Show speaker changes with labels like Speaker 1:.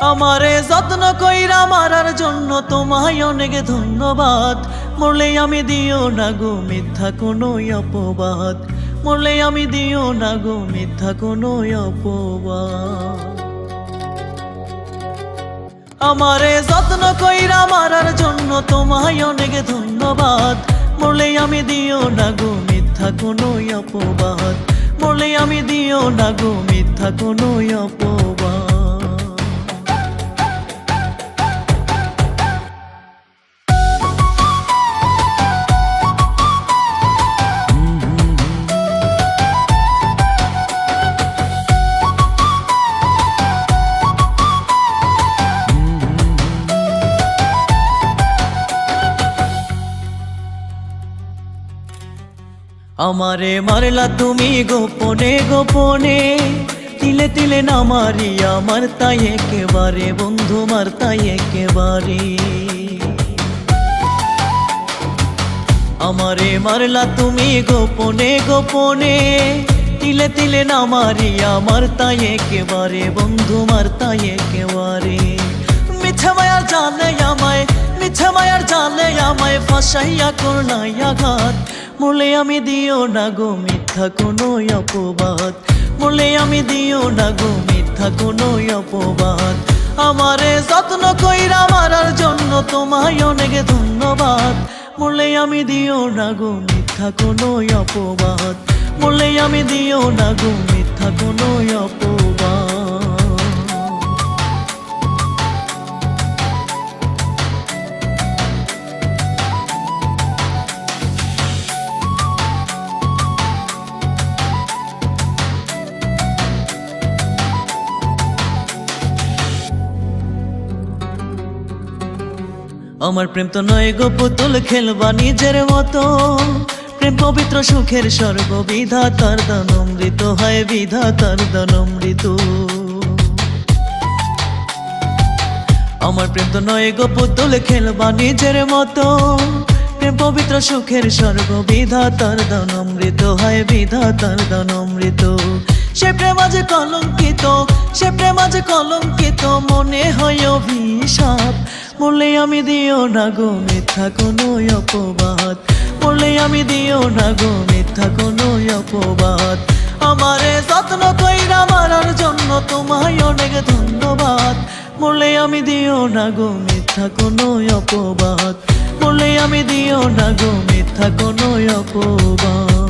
Speaker 1: আমারে যত্ন কইরা মারার জন্য তোমায় অনেক ধন্যবাদ। মরলে আমি দিও না গো মিথ্যা কোনো অপবাদ, মরলে আমি দিও না গো মিথ্যা কোনো অপবাদ। আমারে যত্ন কইরা মারার জন্য তোমায় অনেক ধন্যবাদ। মরলে আমি দিও না গো মিথ্যা কোনো অপবাদ, মরলে আমি দিও না গো মিথ্যা কোনো অপবাদ। আমারে মারলা তুমি গোপনে গোপনে, তিলে তিলে না মারিয়া মারতাই একেবারে বন্ধু, মারতাই একেবারে। আমারে মারলা তুমি গোপনে গোপনে, তিলে তিলে না মারিয়া মারতাই একেবারে বন্ধু, মারতাই একেবারে। মিছা মায়ার জালে আমায়, মিছা মায়ার জালে আমায় ফাঁসাইয়া করলাই আঘাত। মরলে আমি দিও না গো মিথ্যা কোনো অপবাদ, মরলে আমি দিও না গো মিথ্যা কোনো অপবাদ। আমারে যত্ন কইরা মারার জন্য তোমায় অনেক ধন্যবাদ। মরলে আমি দিও না গো মিথ্যা কোনো অপবাদ, মরলে আমি দিও না গো মিথ্যা কোনো অপবাদ। আমার প্রেম তো নয় গো পুতুল খেলবা নিজের মতো, প্রেম পবিত্র সুখের স্বর্গ, বিধাতার দান অমৃত হয়, বিধাতার দান অমৃত। আমার প্রেম তো নয় গো পুতুল খেলবা নিজের মতো, প্রেম পবিত্র সুখের স্বর্গ, বিধাতার দান অমৃত হয়, বিধাতার দান অমৃত। সে প্রেম আজ কলঙ্কিত, সে প্রেম আজ কলঙ্কিত, মনে হয় অভিশাপ। মরলে আমি দিও না গো মিথ্যা কোনো অপবাদ, মরলে আমি দিও না গো মিথ্যা কোনো অপবাদ। আমারে যত্ন কইরা মারার জন্য তোমায় অনেক ধন্যবাদ। মরলে আমি দিও না গো মিথ্যা কোনো অপবাদ, মরলে আমি দিও না গো মিথ্যা কোনো অপবাদ।